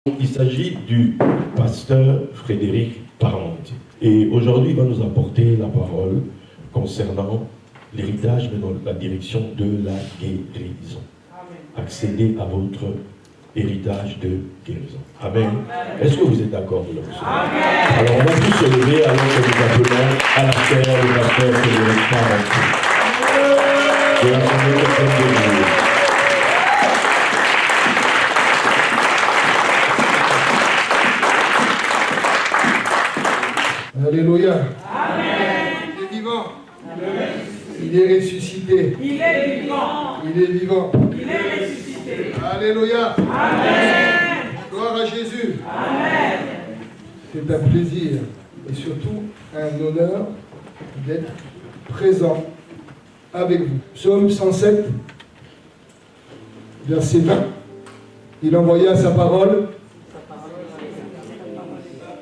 Il s'agit du pasteur Frédéric Parmentier. Et aujourd'hui, il va nous apporter la parole concernant l'héritage, mais dans la direction de la guérison. Accédez à votre héritage de guérison. Amen. Est-ce que vous êtes d'accord de le recevoir? Alors, on va tous se lever alors que nous appelons à la terre le pasteur Frédéric Parmentier. De la famille de Dieu. Alléluia. Amen. Il est vivant. Amen. Il est ressuscité. Il est vivant. Il est vivant. Il est ressuscité. Alléluia. Amen. Gloire à Jésus. Amen. C'est un plaisir et surtout un honneur d'être présent avec vous. Psaume 107, verset 20. Il envoya sa parole.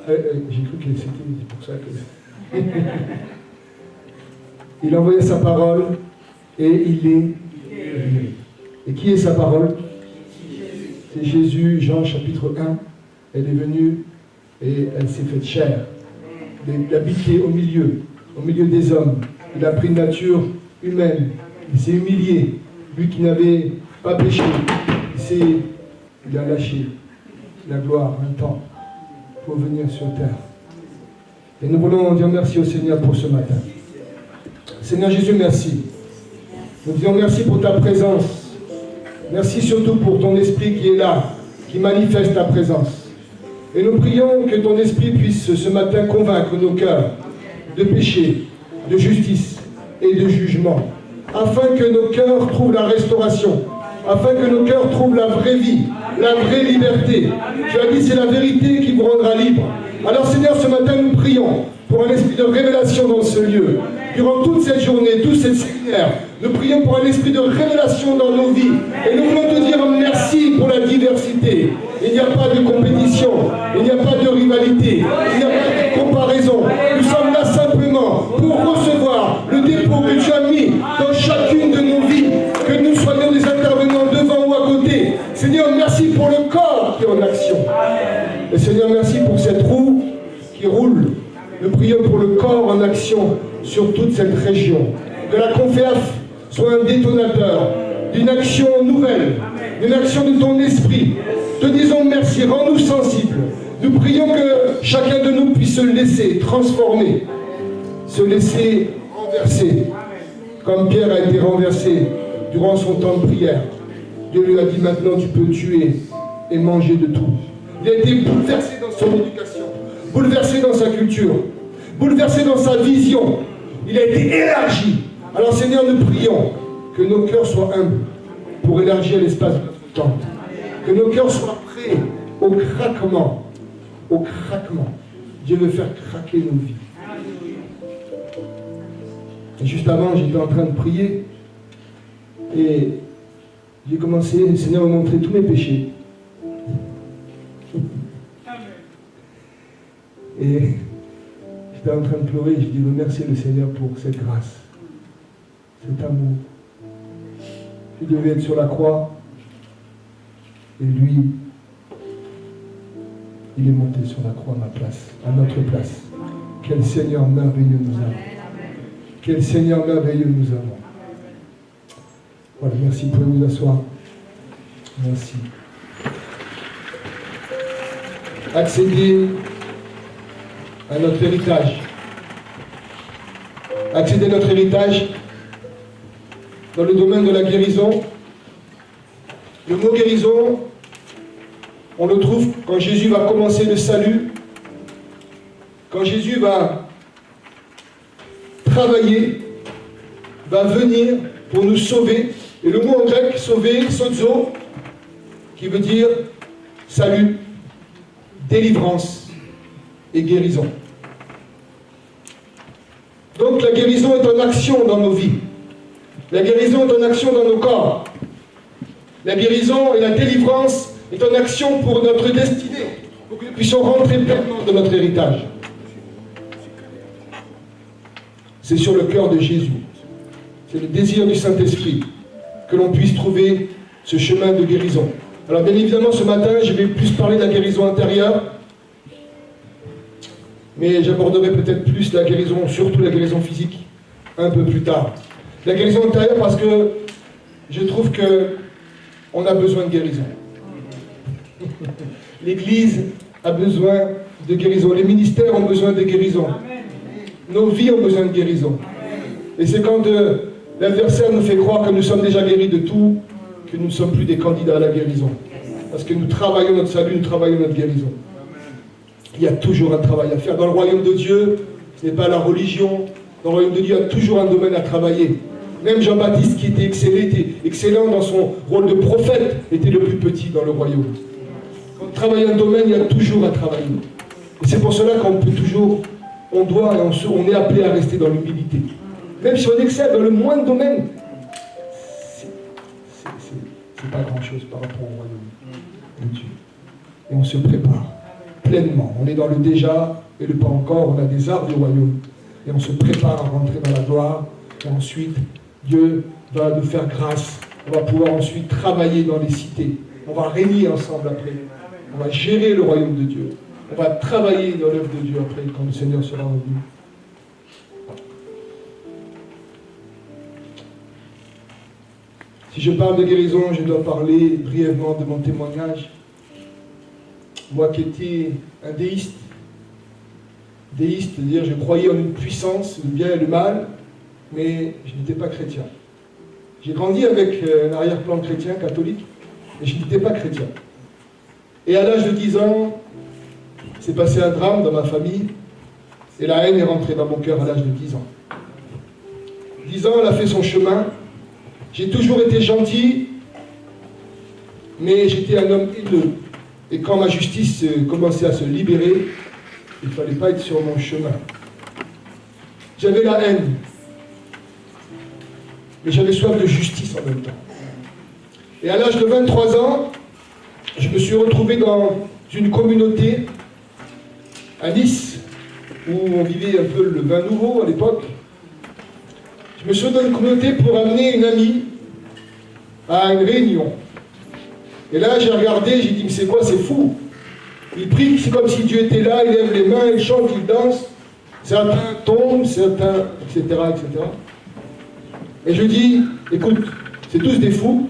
J'ai cru que c'était pour ça que... Il envoyait sa parole et il est... Et qui est sa parole? C'est Jésus, Jean chapitre 1. Elle est venue et elle s'est faite chair. Il a habité au milieu des hommes. Il a pris une nature humaine. Il s'est humilié. Lui qui n'avait pas péché, il a lâché la gloire un temps pour venir sur terre. Et nous voulons dire merci au Seigneur pour ce matin. Seigneur Jésus, merci. Nous disons merci pour ta présence. Merci surtout pour ton esprit qui est là, qui manifeste ta présence. Et nous prions que ton esprit puisse ce matin convaincre nos cœurs de péché, de justice et de jugement, afin que nos cœurs trouvent la restauration, afin que nos cœurs trouvent la vraie vie, la vraie liberté. Tu as dit, c'est la vérité qui vous rendra libre. Alors Seigneur, ce matin, nous prions pour un esprit de révélation dans ce lieu. Durant toute cette journée, tout cet séminaire, nous prions pour un esprit de révélation dans nos vies. Et nous voulons te dire merci pour la diversité. Il n'y a pas de compétition, il n'y a pas de rivalité, il n'y a pas de comparaison. Nous sommes là simplement pour recevoir le dépôt que tu as mis dans chacune de nos vies, que nous soyons des intervenants devant ou à côté. Seigneur, merci pour le corps qui est en action. Et Seigneur, merci pour cette roue qui roule. Nous prions pour le corps en action sur toute cette région. Que la CONFEAF soit un détonateur d'une action nouvelle, d'une action de ton esprit. Te disons merci, rends-nous sensibles. Nous prions que chacun de nous puisse se laisser transformer, se laisser renverser, comme Pierre a été renversé durant son temps de prière. Dieu lui a dit maintenant tu peux tuer et manger de tout. Il a été bouleversé dans son éducation, bouleversé dans sa culture, bouleversé dans sa vision. Il a été élargi. Alors Seigneur, nous prions que nos cœurs soient humbles pour élargir l'espace de notre temps. Que nos cœurs soient prêts au craquement. Au craquement. Dieu veut faire craquer nos vies. Et juste avant, j'étais en train de prier. Et j'ai commencé, le Seigneur m'a montré tous mes péchés. Et j'étais en train de pleurer, je dis remercier le Seigneur pour cette grâce, cet amour. Je devais être sur la croix, et lui, il est monté sur la croix à ma place, à notre place. Quel Seigneur merveilleux nous avons. Quel Seigneur merveilleux nous avons. Voilà, merci, vous pouvez vous asseoir. Merci. Accéder à notre héritage. Accéder à notre héritage dans le domaine de la guérison. Le mot guérison, on le trouve quand Jésus va commencer le salut, quand Jésus va travailler, va venir pour nous sauver. Et le mot en grec, sauver, sozo, qui veut dire salut, délivrance et guérison. Donc la guérison est en action dans nos vies. La guérison est en action dans nos corps. La guérison et la délivrance est en action pour notre destinée, pour que nous puissions rentrer pleinement dans notre héritage. C'est sur le cœur de Jésus. C'est le désir du Saint-Esprit que l'on puisse trouver ce chemin de guérison. Alors bien évidemment, ce matin, je vais plus parler de la guérison intérieure, mais j'aborderai peut-être plus la guérison, surtout la guérison physique, un peu plus tard. La guérison intérieure parce que je trouve que on a besoin de guérison. L'Église a besoin de guérison. Les ministères ont besoin de guérison. Nos vies ont besoin de guérison. Et c'est quand l'adversaire nous fait croire que nous sommes déjà guéris de tout, que nous ne sommes plus des candidats à la guérison. Parce que nous travaillons notre salut, nous travaillons notre guérison. Il y a toujours un travail à faire. Dans le royaume de Dieu, ce n'est pas la religion. Dans le royaume de Dieu, il y a toujours un domaine à travailler. Même Jean-Baptiste, qui était excellent dans son rôle de prophète, était le plus petit dans le royaume. Quand on travaille un domaine, il y a toujours à travailler. Et c'est pour cela qu'on peut toujours, on doit et on est appelé à rester dans l'humilité. Même si on excelle dans le moindre domaine, c'est pas grand-chose par rapport au royaume de Dieu. Et on se prépare pleinement. On est dans le déjà et le pas encore. On a des arbres du royaume. Et on se prépare à rentrer dans la gloire. Et ensuite, Dieu va nous faire grâce. On va pouvoir ensuite travailler dans les cités. On va régner ensemble après. On va gérer le royaume de Dieu. On va travailler dans l'œuvre de Dieu après, quand le Seigneur sera revenu. Si je parle de guérison, je dois parler brièvement de mon témoignage. Moi qui étais un déiste, c'est-à-dire je croyais en une puissance, le bien et le mal, mais je n'étais pas chrétien. J'ai grandi avec un arrière-plan chrétien, catholique, mais je n'étais pas chrétien. Et à l'âge de 10 ans, s'est passé un drame dans ma famille, et la haine est rentrée dans mon cœur à l'âge de 10 ans. 10 ans, elle a fait son chemin. J'ai toujours été gentil, mais j'étais un homme haineux. Et quand ma justice commençait à se libérer, il ne fallait pas être sur mon chemin. J'avais la haine, mais j'avais soif de justice en même temps. Et à l'âge de 23 ans, je me suis retrouvé dans une communauté à Nice, où on vivait un peu le vin nouveau à l'époque. Je me suis retrouvé dans une communauté pour amener une amie à une réunion. Et là, j'ai regardé, j'ai dit, mais c'est quoi, c'est fou. Il prie, c'est comme si Dieu était là, il lève les mains, il chante, il danse. Certains tombent, certains, etc., etc. Et je dis, écoute, c'est tous des fous.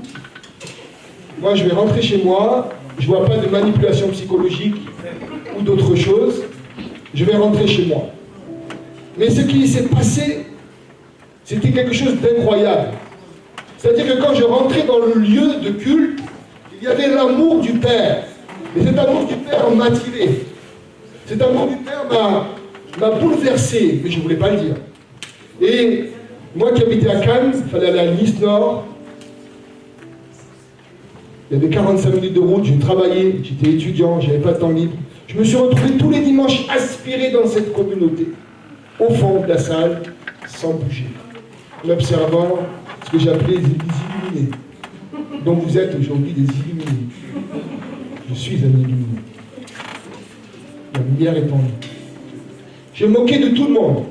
Moi, je vais rentrer chez moi. Je ne vois pas de manipulation psychologique ou d'autre chose. Je vais rentrer chez moi. Mais ce qui s'est passé, c'était quelque chose d'incroyable. C'est-à-dire que quand je rentrais dans le lieu de culte, il y avait l'amour du Père. Et cet amour du Père m'a attiré. Cet amour du Père m'a bouleversé, mais je ne voulais pas le dire. Et moi qui habitais à Cannes, il fallait aller à Nice Nord. Il y avait 45 minutes de route, j'ai travaillé, j'étais étudiant, je n'avais pas de temps libre. Je me suis retrouvé tous les dimanches aspiré dans cette communauté, au fond de la salle, sans bouger, en observant ce que j'appelais des illuminés. Donc vous êtes aujourd'hui des illuminés. Je suis un illuminé. La lumière est en nous. J'ai moqué de tout le monde.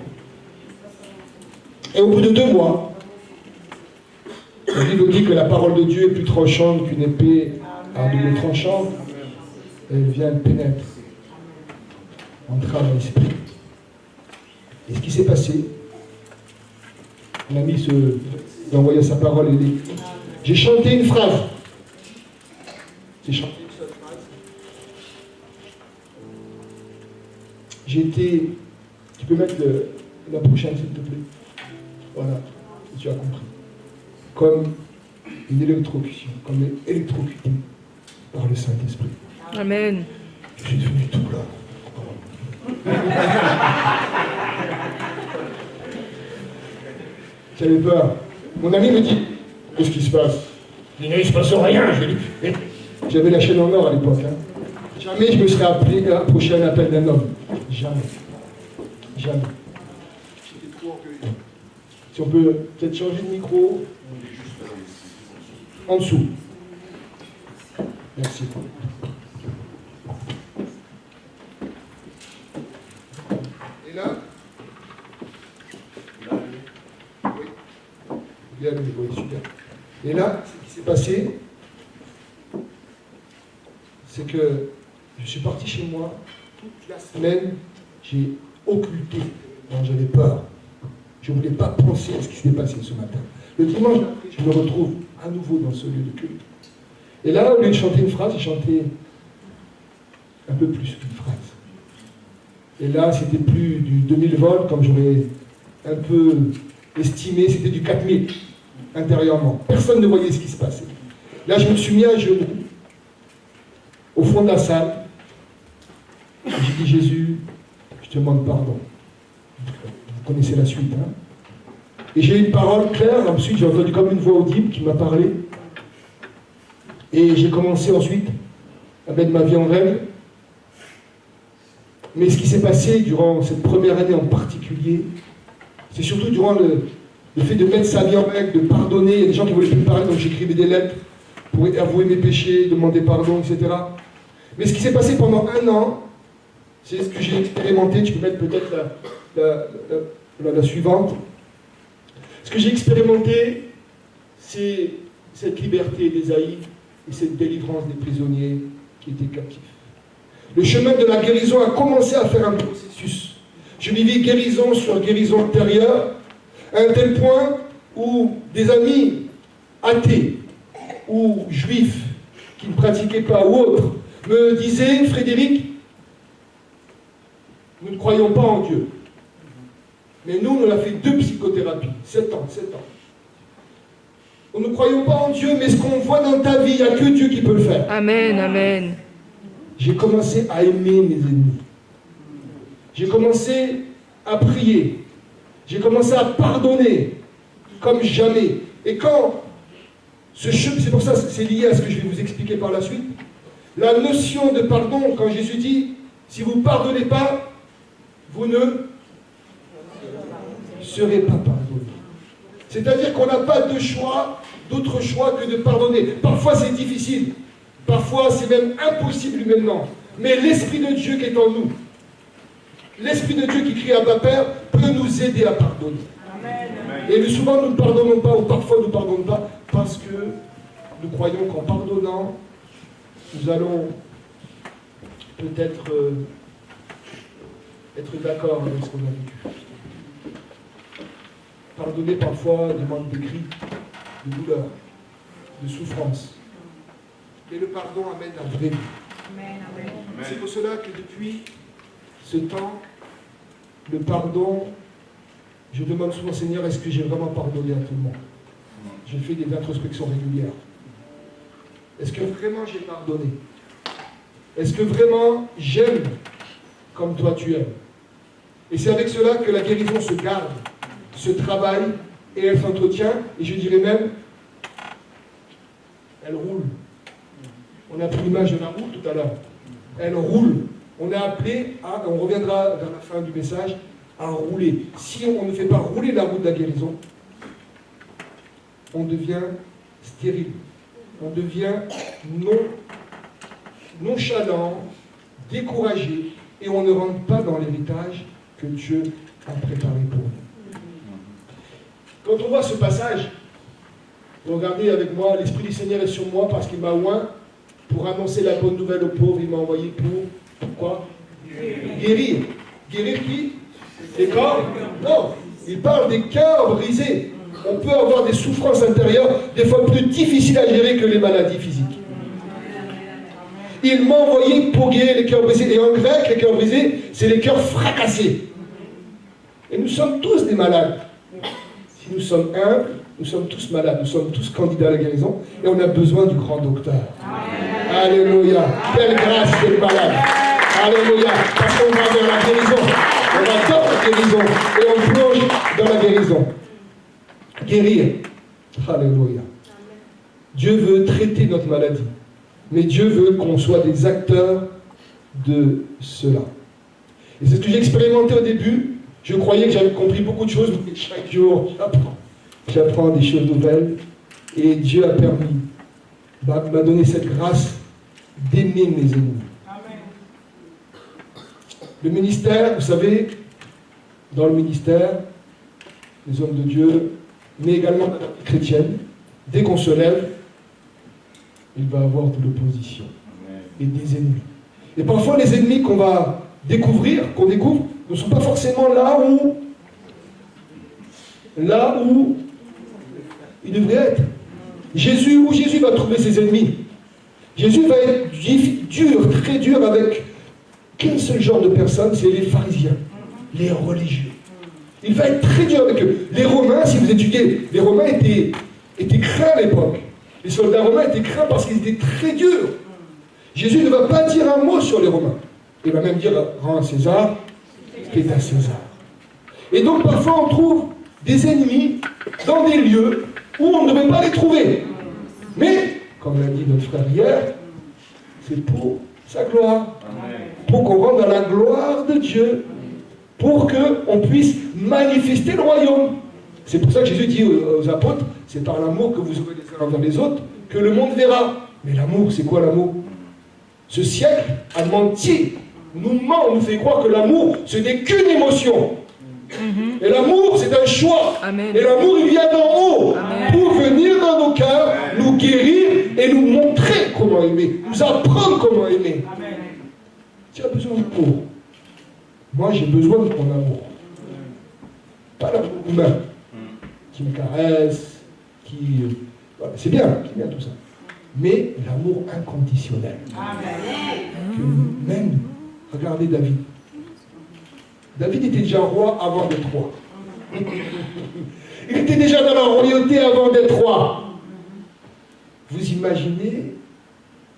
Et au bout de 2 mois, la Bible dit que la parole de Dieu est plus tranchante qu'une épée à double tranchant. Elle vient, elle pénètre, entre âme et esprit. Et ce qui s'est passé, mon ami il a envoyé sa parole et dit, j'ai chanté une phrase. J'ai chanté une seule phrase. J'ai été... Tu peux mettre la prochaine, s'il te plaît. Voilà, tu as compris. Comme une électrocution, comme électrocuté par le Saint-Esprit. Amen. Je suis devenu tout là. J'avais peur. Mon ami me dit, qu'est-ce qui se passe? Il ne se passe rien. J'avais la chaîne en or à l'époque. Hein. Jamais je me serais approché à un appel d'un homme. Jamais. Jamais. J'étais trop orgueilleux. Si on peut peut-être changer de micro. En dessous. Merci. Et là, oui. Bien, oui, super. Et là, ce qui s'est passé, c'est que je suis parti chez moi, toute la semaine, j'ai occulté, j'avais peur. Je ne voulais pas penser à ce qui s'était passé ce matin. Le dimanche d'après, je me retrouve à nouveau dans ce lieu de culte. Et là, au lieu de chanter une phrase, j'ai chanté un peu plus qu'une phrase. Et là, c'était plus du 2000 volts, comme j'aurais un peu estimé, c'était du 4000 intérieurement. Personne ne voyait ce qui se passait. Là, je me suis mis à genoux, au fond de la salle. J'ai dit, Jésus, je te demande pardon. Vous connaissez la suite, hein? Et j'ai eu une parole claire, ensuite j'ai entendu comme une voix audible qui m'a parlé. Et j'ai commencé ensuite à mettre ma vie en règle. Mais ce qui s'est passé durant cette première année en particulier, c'est surtout durant le fait de mettre sa vie en règle, de pardonner. Il y a des gens qui ne voulaient plus me parler, donc j'écrivais des lettres pour avouer mes péchés, demander pardon, etc. Mais ce qui s'est passé pendant un an, c'est ce que j'ai expérimenté. Tu peux mettre peut-être la suivante. Ce que j'ai expérimenté, c'est cette liberté d'Ésaïe et cette délivrance des prisonniers qui étaient captifs. Le chemin de la guérison a commencé à faire un processus. Je vivais guérison sur guérison intérieure, à un tel point où des amis athées ou juifs qui ne pratiquaient pas ou autres me disaient, Frédéric, nous ne croyons pas en Dieu. Mais nous, on a fait 2 psychothérapies, 7 ans. Nous ne croyons pas en Dieu, mais ce qu'on voit dans ta vie, il n'y a que Dieu qui peut le faire. Amen, amen. J'ai commencé à aimer mes ennemis. J'ai commencé à prier. J'ai commencé à pardonner comme jamais. Et quand c'est pour ça que c'est lié à ce que je vais vous expliquer par la suite, la notion de pardon, quand Jésus dit, si vous ne pardonnez pas, vous ne serez pas pardonné. C'est-à-dire qu'on n'a pas d'autre choix que de pardonner. Parfois c'est difficile, parfois c'est même impossible humainement. Mais l'Esprit de Dieu qui est en nous, l'Esprit de Dieu qui crie à Abba Père, peut nous aider à pardonner. Amen. Et souvent nous ne pardonnons pas, ou parfois nous ne pardonnons pas, parce que nous croyons qu'en pardonnant, nous allons peut-être être d'accord avec ce qu'on a vécu. Pardonner parfois demande des cris, de douleur, de souffrance. Et le pardon amène la vraie vie. C'est pour cela que depuis ce temps, le pardon, je demande souvent, Seigneur, est-ce que j'ai vraiment pardonné à tout le monde? Je fais des introspections régulières. Est-ce que vraiment j'ai pardonné? Est-ce que vraiment j'aime comme toi tu aimes? Et c'est avec cela que la guérison se garde, se travaille et elle s'entretient, et je dirais même, elle roule. On a pris l'image de la roue tout à l'heure. Elle roule. On a appelé à, on reviendra vers la fin du message, à rouler. Si on ne fait pas rouler la roue de la guérison, on devient stérile. On devient nonchalant, découragé, et on ne rentre pas dans l'héritage que Dieu a préparé pour nous. Quand on voit ce passage, regardez avec moi, l'Esprit du Seigneur est sur moi parce qu'il m'a oint pour annoncer la bonne nouvelle aux pauvres. Il m'a envoyé pourquoi? Guérir. Guérir qui? Les corps? Non, il parle des cœurs brisés. On peut avoir des souffrances intérieures, des fois plus difficiles à gérer que les maladies physiques. Il m'a envoyé pour guérir les cœurs brisés. Et en grec, les cœurs brisés, c'est les cœurs fracassés. Et nous sommes tous des malades. Si nous sommes humbles, nous sommes tous malades. Nous sommes tous candidats à la guérison. Et on a besoin du grand docteur. Amen. Alléluia. Quelle grâce d'être malade. Alléluia. Parce qu'on va vers la guérison. On va dans la guérison. Et on plonge dans la guérison. Guérir. Alléluia. Dieu veut traiter notre maladie. Mais Dieu veut qu'on soit des acteurs de cela. Et c'est ce que j'ai expérimenté au début. Je croyais que j'avais compris beaucoup de choses, mais chaque jour, j'apprends des choses nouvelles. Et Dieu a permis, m'a donné cette grâce d'aimer mes ennemis. Amen. Le ministère, vous savez, dans le ministère, les hommes de Dieu, mais également dans la vie chrétienne, dès qu'on se lève, il va avoir de l'opposition. et des ennemis. Et parfois, les ennemis qu'on découvre, ne sont pas forcément là où ils devraient être. Jésus va trouver ses ennemis. Jésus va être dur, très dur avec qu'un seul genre de personne, c'est les pharisiens, les religieux. Il va être très dur avec eux. Les Romains, si vous étudiez, les Romains étaient craints à l'époque. Les soldats romains étaient craints parce qu'ils étaient très durs. Jésus ne va pas dire un mot sur les Romains. Il va même dire, rends à César ce qui est à César. Et donc parfois on trouve des ennemis dans des lieux où on ne devait pas les trouver. Mais, comme l'a dit notre frère hier, c'est pour sa gloire. Pour qu'on rentre dans la gloire de Dieu. Pour qu'on puisse manifester le royaume. C'est pour ça que Jésus dit aux apôtres, c'est par l'amour que vous aurez les uns envers les autres que le monde verra. Mais l'amour, c'est quoi l'amour? Ce siècle a menti, nous ment, nous fait croire que l'amour, ce n'est qu'une émotion. Et l'amour, c'est un choix. Amen. Et l'amour, il vient d'en haut. Amen. Pour venir dans nos cœurs, nous guérir et nous montrer comment aimer, nous apprendre comment aimer. Amen. Tu as besoin d'amour. Moi, j'ai besoin de ton amour. Pas l'amour humain, qui me caresse, voilà, c'est bien tout ça. Mais l'amour inconditionnel. Amen. Même, regardez David. David était déjà roi avant d'être roi. Il était déjà dans la royauté avant d'être roi. Vous imaginez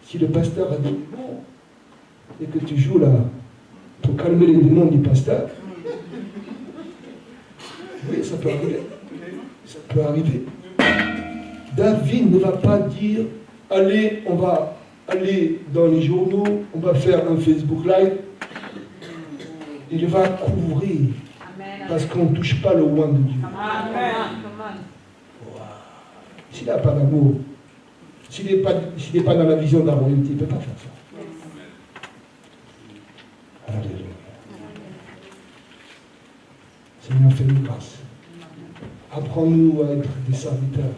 si le pasteur a dit non et que tu joues là pour calmer les démons du pasteur? Oui, ça peut arriver. Ça peut arriver. David ne va pas dire allez, on va aller dans les journaux, on va faire un Facebook Live. Il va couvrir. Parce qu'on ne touche pas le oint de Dieu. Amen. Wow. S'il n'a pas d'amour, s'il n'est pas dans la vision de la royauté, il ne peut pas faire ça. Alléluia. Seigneur, fais-nous grâce. Apprends-nous à être des serviteurs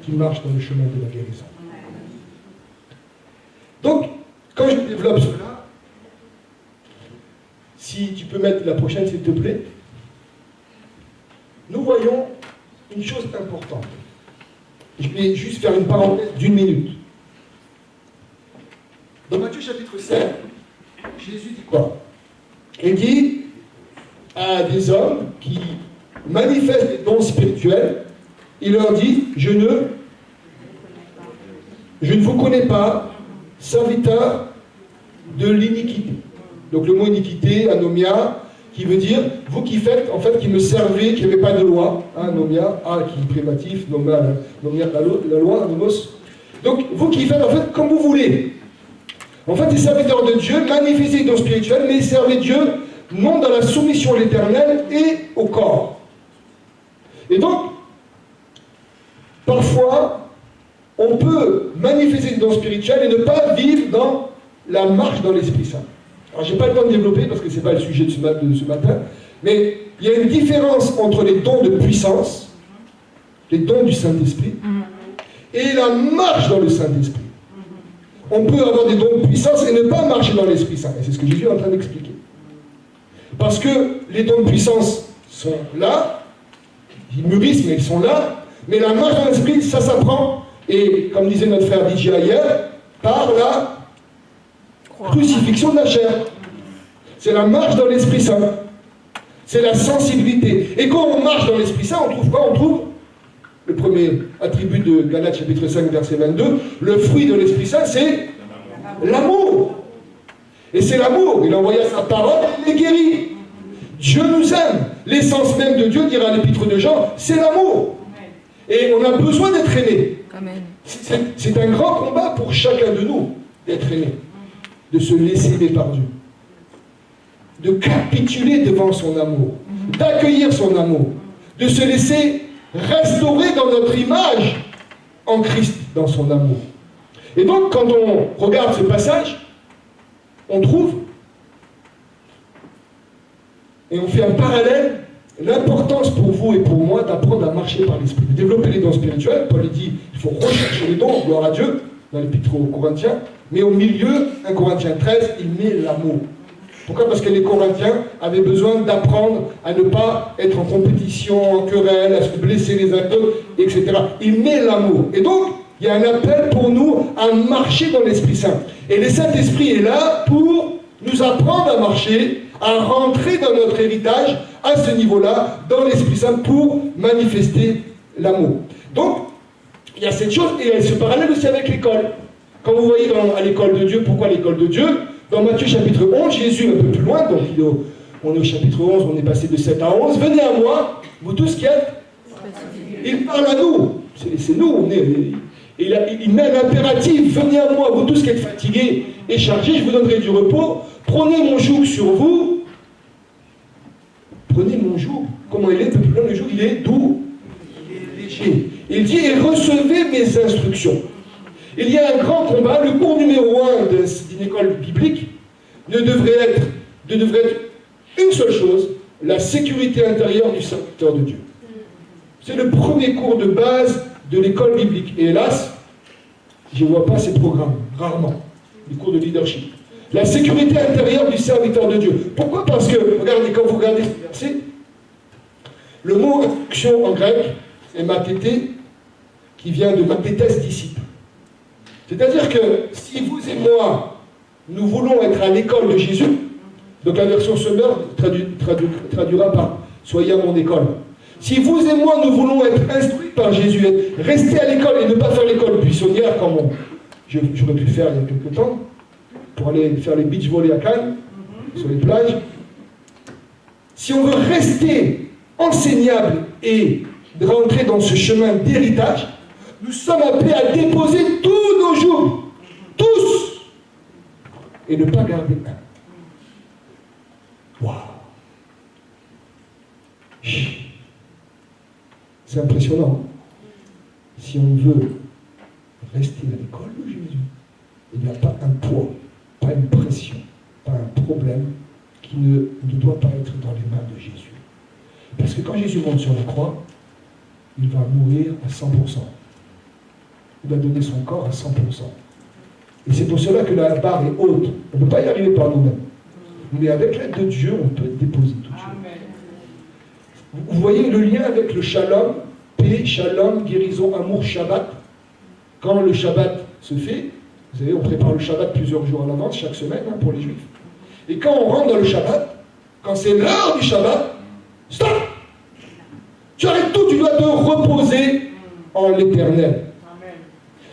qui marchent dans le chemin de la guérison. Donc, quand je développe cela, si tu peux mettre la prochaine, s'il te plaît, nous voyons une chose importante. Je vais juste faire une parenthèse d'1 minute. Dans Matthieu chapitre 7, Jésus dit quoi? Il dit à des hommes qui manifestent des dons spirituels, il leur dit, je ne vous connais pas, serviteur de l'iniquité. Donc le mot iniquité, anomia, qui veut dire, vous qui faites, en fait, qui me servez, qui n'avez pas de loi, anomia, qui est privatif, nomia, la loi, nomos. Donc, vous qui faites, en fait, comme vous voulez. En fait, les serviteurs de Dieu, manifestez les dons spirituels, mais servez Dieu, non dans la soumission à l'éternel et au corps. Et donc, parfois, on peut manifester les dons spirituels et ne pas vivre dans la marche dans l'Esprit Saint. Alors, je n'ai pas le temps de développer parce que ce n'est pas le sujet de ce matin, mais il y a une différence entre les dons de puissance, les dons du Saint-Esprit, et la marche dans le Saint-Esprit. On peut avoir des dons de puissance et ne pas marcher dans l'Esprit Saint. Et c'est ce que Jésus est en train d'expliquer. Parce que les dons de puissance sont là, ils mûrissent, mais ils sont là, mais la marche dans l'Esprit, ça s'apprend. Et comme disait notre frère DJ hier, par la crucifixion de la chair. C'est la marche dans l'Esprit Saint. C'est la sensibilité. Et quand on marche dans l'Esprit Saint, on trouve quoi? On trouve le premier attribut de Galates chapitre 5 verset 22. Le fruit de l'Esprit Saint, c'est l'amour. Et c'est l'amour. Il a envoyé sa parole, il les guérit. Dieu nous aime. L'essence même de Dieu, dira l'épître de Jean, c'est l'amour. Et on a besoin d'être aimé. C'est un grand combat pour chacun de nous d'être aimé. De se laisser aimer par Dieu, de capituler devant son amour, d'accueillir son amour, de se laisser restaurer dans notre image en Christ, dans son amour. Et donc, quand on regarde ce passage, on trouve, et on fait un parallèle, l'importance pour vous et pour moi d'apprendre à marcher par l'Esprit, de développer les dons spirituels. Paul dit, il faut rechercher les dons, gloire à Dieu, dans l'Épître aux Corinthiens, mais au milieu, 1 Corinthiens 13, il met l'amour. Pourquoi? Parce que les Corinthiens avaient besoin d'apprendre à ne pas être en compétition, en querelle, à se blesser les uns les autres, etc. Il met l'amour. Et donc, il y a un appel pour nous à marcher dans l'Esprit Saint. Et le Saint-Esprit est là pour nous apprendre à marcher, à rentrer dans notre héritage à ce niveau-là, dans l'Esprit Saint, pour manifester l'amour. Donc, il y a cette chose, et elle se parallèle aussi avec l'école. Quand vous voyez à l'école de Dieu, pourquoi l'école de Dieu? Dans Matthieu chapitre 11, Jésus un peu plus loin, donc on est au chapitre 11, on est passé de 7 à 11. Venez à moi, vous tous qui êtes. Il parle à nous, c'est nous, il met un impératif. Venez à moi, vous tous qui êtes fatigués et chargés, je vous donnerai du repos. Prenez mon joug sur vous. Prenez mon joug. Comment il est? Un peu plus loin, le joug, il est doux, il est léger. Il dit, et recevez mes instructions. Il y a un grand combat. Le cours numéro 1 d'une école biblique ne devrait être une seule chose, la sécurité intérieure du serviteur de Dieu. C'est le premier cours de base de l'école biblique. Et hélas, je ne vois pas ces programmes, rarement, les cours de leadership. La sécurité intérieure du serviteur de Dieu. Pourquoi? Parce que, regardez, quand vous regardez ce verset, le mot instruction en grec est matété, qui vient de matétès, disciple. C'est-à-dire que si vous et moi, nous voulons être à l'école de Jésus, donc la version Summer traduira par « soyez à mon école ». Si vous et moi, nous voulons être instruits par Jésus, rester à l'école et ne pas faire l'école buissonnière comme j'aurais pu faire il y a quelque temps, pour aller faire les beach volley à Cannes, sur les plages, si on veut rester enseignable et rentrer dans ce chemin d'héritage, nous sommes appelés à déposer tous nos jours, tous, et ne pas garder un. Waouh! C'est impressionnant. Si on veut rester à l'école de Jésus, il n'y a pas un poids, pas une pression, pas un problème qui ne doit pas être dans les mains de Jésus. Parce que quand Jésus monte sur la croix, il va mourir à 100%. Il va donner son corps à 100%. Et c'est pour cela que la barre est haute. On ne peut pas y arriver par nous-mêmes. Mais avec l'aide de Dieu, on peut déposer tout de suite. Vous voyez le lien avec le shalom, paix, shalom, guérison, amour, Shabbat. Quand le Shabbat se fait, vous savez, on prépare le Shabbat plusieurs jours à l'avance, chaque semaine, pour les Juifs. Et quand on rentre dans le Shabbat, quand c'est l'heure du Shabbat, stop! Tu arrêtes tout, tu dois te reposer en l'Éternel.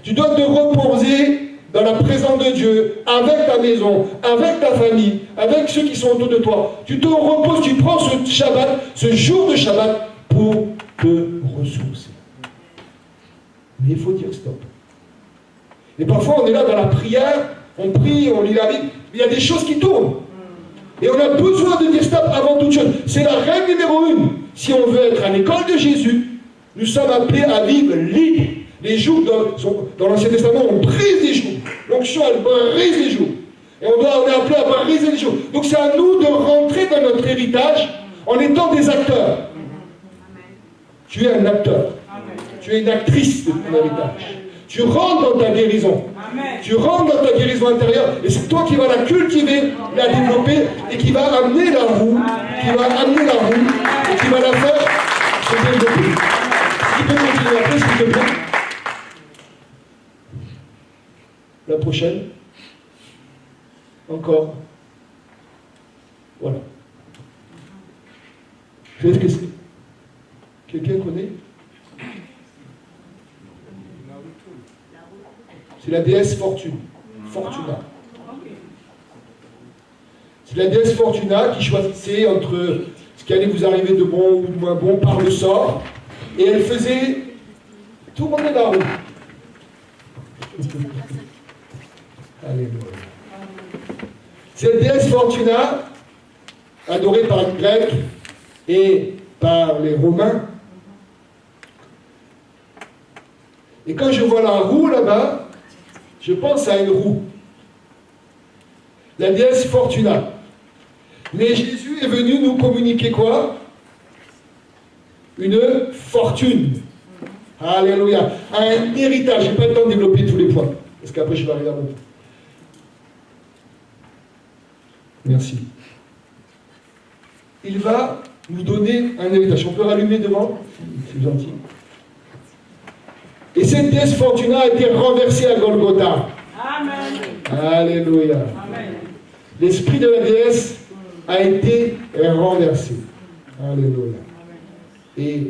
Tu dois te reposer dans la présence de Dieu, avec ta maison, avec ta famille, avec ceux qui sont autour de toi. Tu te reposes, tu prends ce Shabbat, ce jour de Shabbat, pour te ressourcer. Mais il faut dire stop. Et parfois on est là dans la prière, on prie, on lit la Bible, il y a des choses qui tournent. Et on a besoin de dire stop avant toute chose. C'est la règle numéro 1. Si on veut être à l'école de Jésus, nous sommes appelés à vivre libre. Les jougs dans l'Ancien Testament, on brise les jougs. L'onction, elle brise les jougs. Et on est appelé à briser les jougs. Donc c'est à nous de rentrer dans notre héritage en étant des acteurs. Tu es un acteur. Tu es une actrice de ton héritage. Tu rentres dans ta guérison. Tu rentres dans ta guérison intérieure. Et c'est toi qui vas la cultiver, la développer et qui va amener la roue. Qui va amener la roue et qui va la faire se développer. Est-ce qu'il peut continuer après, s'il te plaît? La prochaine. Encore. Voilà. Vous savez ce que c'est? Quelqu'un connaît? C'est la déesse Fortune. Fortuna. C'est la déesse Fortuna qui choisissait entre ce qui allait vous arriver de bon ou de moins bon par le sort. Et elle faisait tourner la roue. Alléluia. Cette déesse Fortuna, adorée par les Grecs et par les Romains. Et quand je vois la roue là-bas, je pense à une roue. La déesse Fortuna. Mais Jésus est venu nous communiquer quoi? Une fortune. Alléluia. Un héritage. Je n'ai pas le temps de développer tous les points. Parce qu'après, je vais arriver à mon point. Merci. Il va nous donner un héritage. On peut rallumer devant? C'est gentil. Et cette déesse Fortuna a été renversée à Golgotha. Amen. Alléluia. Amen. L'esprit de la déesse a été renversé. Alléluia. Et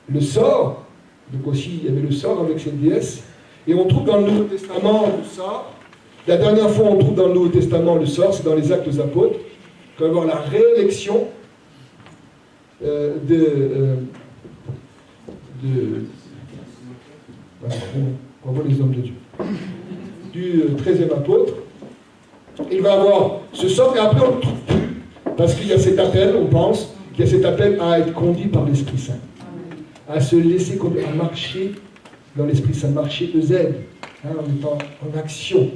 le sort, donc aussi il y avait le sort avec cette déesse, et on trouve dans le Nouveau Testament le sort. La dernière fois on trouve dans le Nouveau Testament le sort, c'est dans les Actes des Apôtres, quand on va voir la réélection on voit les hommes de Dieu, du 13e apôtre. Il va avoir ce sort, et après on ne le trouve plus, parce qu'il y a cet appel, on pense, qu'il y a cet appel à être conduit par l'Esprit Saint, à se laisser conduire, à marcher dans l'Esprit Saint, marcher de Z, en étant en action.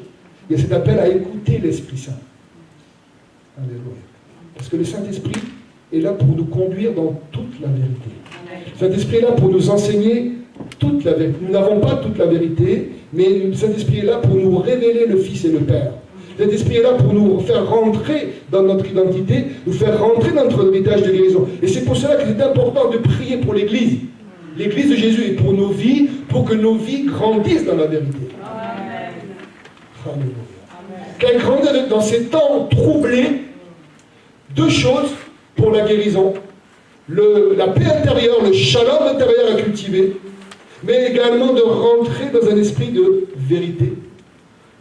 Il y a cet appel à écouter l'Esprit Saint. Alléluia. Parce que le Saint-Esprit est là pour nous conduire dans toute la vérité. Le Saint-Esprit est là pour nous enseigner toute la vérité. Nous n'avons pas toute la vérité, mais le Saint-Esprit est là pour nous révéler le Fils et le Père. Le Saint-Esprit est là pour nous faire rentrer dans notre identité, nous faire rentrer dans notre héritage de guérison. Et c'est pour cela qu'il est important de prier pour l'Église. L'Église de Jésus est pour nos vies, pour que nos vies grandissent dans la vérité. Amen. Alléluia. Qu'elle grandisse dans ces temps troublés. Deux choses pour la guérison. La paix intérieure, le shalom intérieur à cultiver, mais également de rentrer dans un esprit de vérité.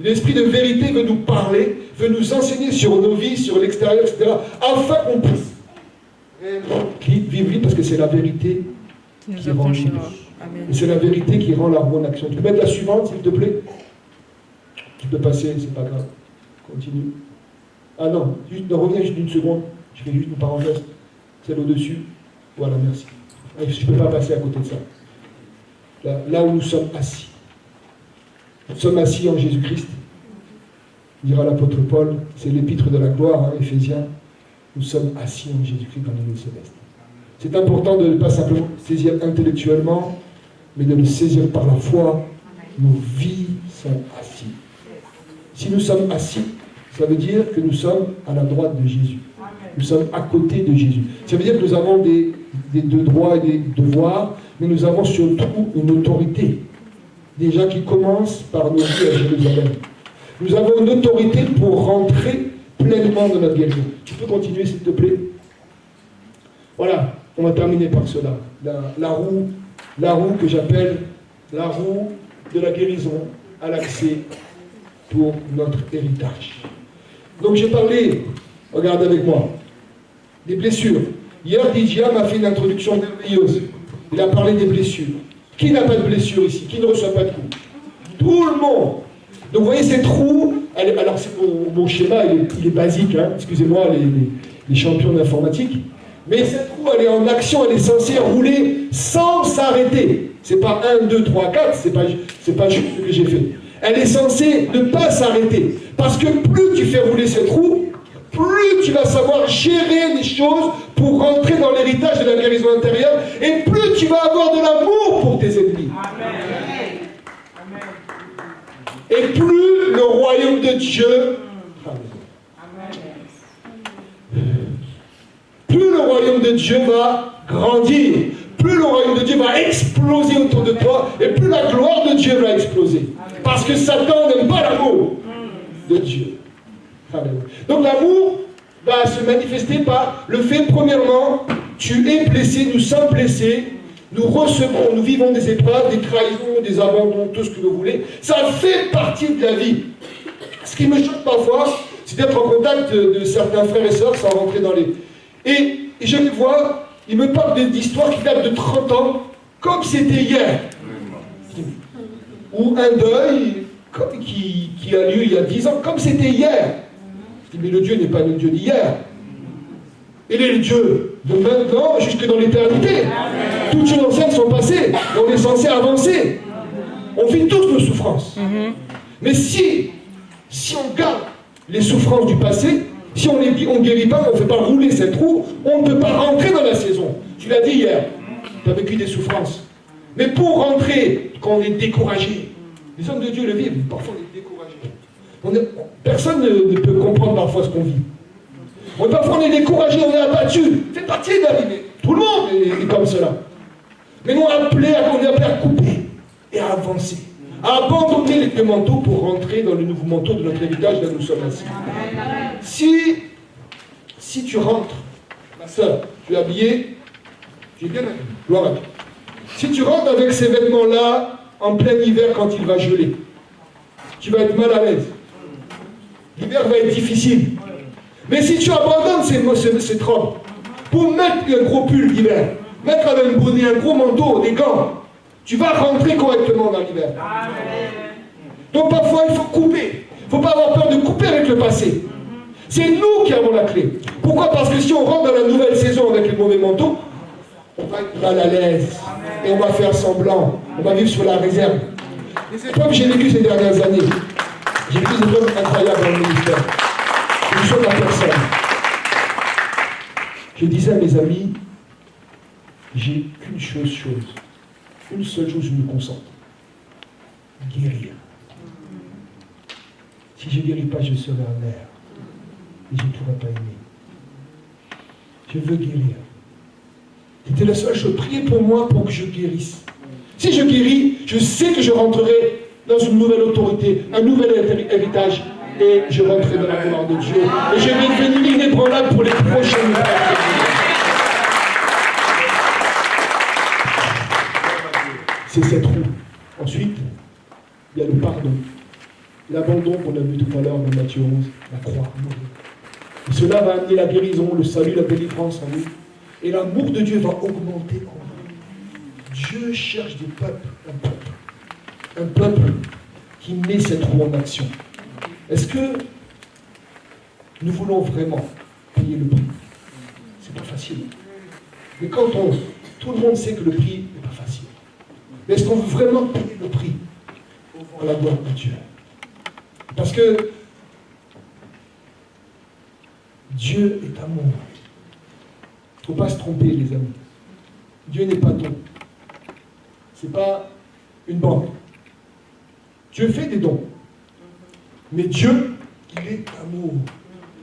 L'esprit de vérité veut nous parler, veut nous enseigner sur nos vies, sur l'extérieur, etc., afin qu'on puisse vivre, parce que c'est la vérité qui rend libre. Et c'est la vérité qui rend la bonne action. Tu peux mettre la suivante, s'il te plaît? Tu peux passer, c'est pas grave. Continue. Ah non, reviens juste une seconde. Je fais juste une parenthèse. Celle au-dessus. Voilà, merci. Je ne peux pas passer à côté de ça. Là où nous sommes assis. Nous sommes assis en Jésus-Christ. Dira l'apôtre Paul, c'est l'épître de la gloire, Éphésiens. Nous sommes assis en Jésus-Christ dans les lieux célestes. C'est important de ne pas simplement le saisir intellectuellement, mais de le saisir par la foi. Nos vies sont assises. Si nous sommes assis, ça veut dire que nous sommes à la droite de Jésus. Nous sommes à côté de Jésus. Ça veut dire que nous avons des droits et des devoirs, mais nous avons surtout une autorité. Déjà qui commence par nos vies à Jérusalem. Nous avons une autorité pour rentrer pleinement dans notre guérison. Tu peux continuer s'il te plaît? Voilà, on va terminer par cela. La roue que j'appelle la roue de la guérison à l'accès pour notre héritage. Donc j'ai parlé, regarde avec moi, des blessures. Hier, Didier m'a fait une introduction merveilleuse. Il a parlé des blessures. Qui n'a pas de blessure ici? Qui ne reçoit pas de coups? Tout le monde. Donc vous voyez cette roue, alors c'est mon schéma, il est basique, hein, excusez-moi les champions d'informatique, mais cette roue elle est en action, elle est censée rouler sans s'arrêter. C'est pas 1, 2, 3, 4, c'est pas juste ce que j'ai fait. Elle est censée ne pas s'arrêter. Parce que plus tu fais rouler cette roue, plus tu vas savoir gérer les choses pour rentrer dans l'héritage de la guérison intérieure, et plus tu vas avoir de l'amour pour tes ennemis. Amen. Et plus le royaume de Dieu, plus le royaume de Dieu va grandir, plus le royaume de Dieu va exploser autour de toi, et plus la gloire de Dieu va exploser. Parce que Satan n'aime pas l'amour de Dieu. Donc l'amour va se manifester par le fait, premièrement, tu es blessé, nous sommes blessés, nous recevons, nous vivons des épreuves, des trahisons, des abandons, tout ce que vous voulez. Ça fait partie de la vie. Ce qui me choque parfois, c'est d'être en contact de certains frères et sœurs sans rentrer dans les... Et je les vois, ils me parlent d'histoires qui datent de 30 ans, comme c'était hier. Ou un deuil qui a lieu il y a 10 ans, comme c'était hier. Je dis, mais le Dieu n'est pas le Dieu d'hier. Il est le Dieu de maintenant jusque dans l'éternité. Toutes choses anciennes sont passées. On est censé avancer. On vit tous nos souffrances. Mais si on garde les souffrances du passé, si on ne guérit pas, on ne fait pas rouler cette roue, on ne peut pas rentrer dans la saison. Tu l'as dit hier, tu as vécu des souffrances. Mais pour rentrer, quand on est découragé, Les hommes de Dieu le vivent, parfois on est découragé. Personne ne peut comprendre parfois ce qu'on vit. Parfois on est découragé, on est abattu. C'est parti d'arriver. Tout le monde est comme cela. Mais nous on est appelé à couper et à avancer. À abandonner les vieux manteaux pour rentrer dans le nouveau manteau de notre héritage là où nous sommes assis. Si tu rentres, ma soeur, tu es habillée, tu es bien habillée, gloire à Dieu. Si tu rentres avec ces vêtements-là en plein hiver quand il va geler, tu vas être mal à l'aise. L'hiver va être difficile. Mais si tu abandonnes ces robes pour mettre un gros pull d'hiver, mettre un bonnet, un gros manteau, des gants, tu vas rentrer correctement dans l'hiver. Donc parfois il faut couper. Il ne faut pas avoir peur de couper avec le passé. C'est nous qui avons la clé. Pourquoi? Parce que si on rentre dans la nouvelle saison avec les mauvais manteaux, on va être mal à l'aise. Et on va faire semblant. On va vivre sur la réserve. Les épreuves que j'ai vécues ces dernières années, j'ai vécu des épreuves incroyables dans le ministère. Je ne suis pas personne. Je disais à mes amis, j'ai qu'une chose. Une seule chose, je me concentre. Guérir. Si je ne guéris pas, je serai amer. Et je ne pourrai pas aimer. Je veux guérir. C'était la seule chose. Priez pour moi pour que je guérisse. Si je guéris, je sais que je rentrerai dans une nouvelle autorité, un nouvel héritage, et je rentrerai dans la gloire de Dieu. Et je vais devenir inébranlable pour les prochaines années. C'est cette roue. Ensuite, il y a le pardon. L'abandon qu'on a vu tout à l'heure dans Matthieu 11, la croix. Et cela va amener la guérison, le salut, la délivrance en nous. Et l'amour de Dieu va augmenter en nous. Dieu cherche des peuples, un peuple qui met cette roue en action. Est-ce que nous voulons vraiment payer le prix? C'est pas facile. Mais quand tout le monde sait que le prix n'est pas facile. Mais est-ce qu'on veut vraiment payer le prix pour voir la gloire de Dieu? Parce que Dieu est amour. Il ne faut pas se tromper, les amis. Dieu n'est pas don. Ce n'est pas une banque. Dieu fait des dons. Mais Dieu, il est amour.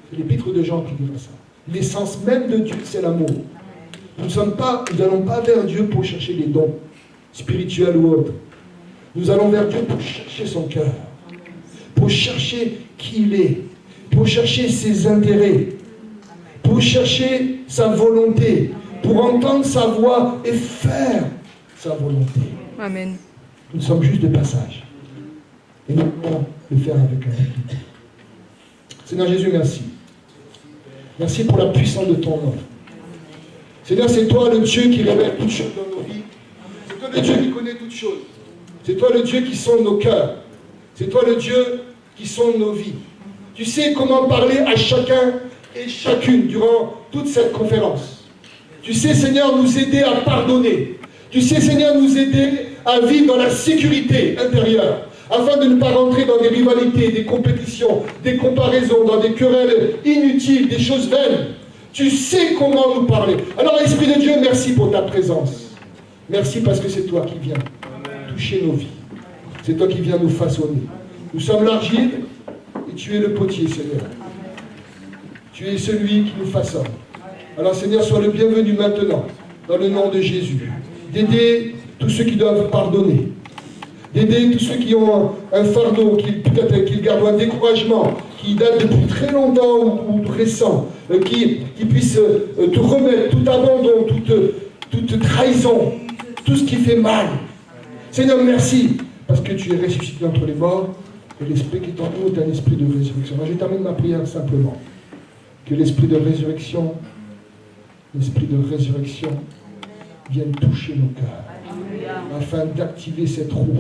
C'est l'épître de Jean qui dit ça. L'essence même de Dieu, c'est l'amour. Nous n'allons pas vers Dieu pour chercher des dons spirituels ou autres. Nous allons vers Dieu pour chercher son cœur. Pour chercher qui il est. Pour chercher ses intérêts. Pour chercher sa volonté. Pour entendre sa voix et faire sa volonté. Amen. Nous sommes juste de passage. Et nous pouvons le faire avec un. Seigneur Jésus, merci. Merci pour la puissance de ton nom. Seigneur, c'est toi le Dieu qui révèle toutes choses dans nos vies. C'est toi le Dieu qui connaît toutes choses. C'est toi le Dieu qui sonde nos cœurs. C'est toi le Dieu qui sonde nos vies. Tu sais comment parler à chacun et chacune durant toute cette conférence. Tu sais, Seigneur, nous aider à pardonner. Tu sais, Seigneur, nous aider à vivre dans la sécurité intérieure, afin de ne pas rentrer dans des rivalités, des compétitions, des comparaisons, dans des querelles inutiles, des choses vaines. Tu sais comment nous parler. Alors, Esprit de Dieu, merci pour ta présence. Merci parce que c'est toi qui viens toucher nos vies. C'est toi qui viens nous façonner. Nous sommes l'argile et tu es le potier, Seigneur. Tu es celui qui nous façonne. Alors, Seigneur, sois le bienvenu maintenant, dans le nom de Jésus. D'aider tous ceux qui doivent pardonner. D'aider tous ceux qui ont un fardeau, peut-être qu'ils gardent un découragement, qui date depuis très longtemps ou récent, qui puissent te remettre, tout abandon, toute trahison, tout ce qui fait mal. Seigneur, merci, parce que tu es ressuscité entre les morts, et l'esprit qui est en nous est un esprit de résurrection. Moi, je termine ma prière simplement. Que l'esprit de résurrection vienne toucher nos cœurs, afin d'activer cette roue,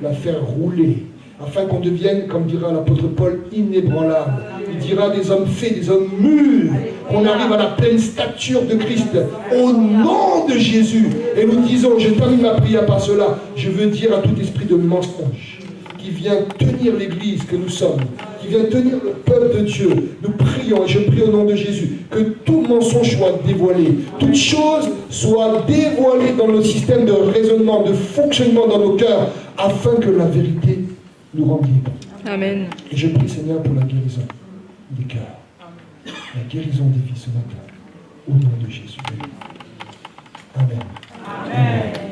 la faire rouler, afin qu'on devienne, comme dira l'apôtre Paul, inébranlable. Il dira des hommes faits, des hommes mûrs, qu'on arrive à la pleine stature de Christ, au nom de Jésus. Et nous disons, je termine ma prière par cela, je veux dire à tout esprit de mensonge, qui vient tenir l'Église que nous sommes, qui vient tenir le peuple de Dieu. Nous prions, et je prie au nom de Jésus, que tout mensonge soit dévoilé, toute chose soit dévoilée dans nos systèmes de raisonnement, de fonctionnement dans nos cœurs, afin que la vérité nous rende libres. Amen. Et je prie, Seigneur, pour la guérison des cœurs, la guérison des vies ce matin, au nom de Jésus. Amen. Amen.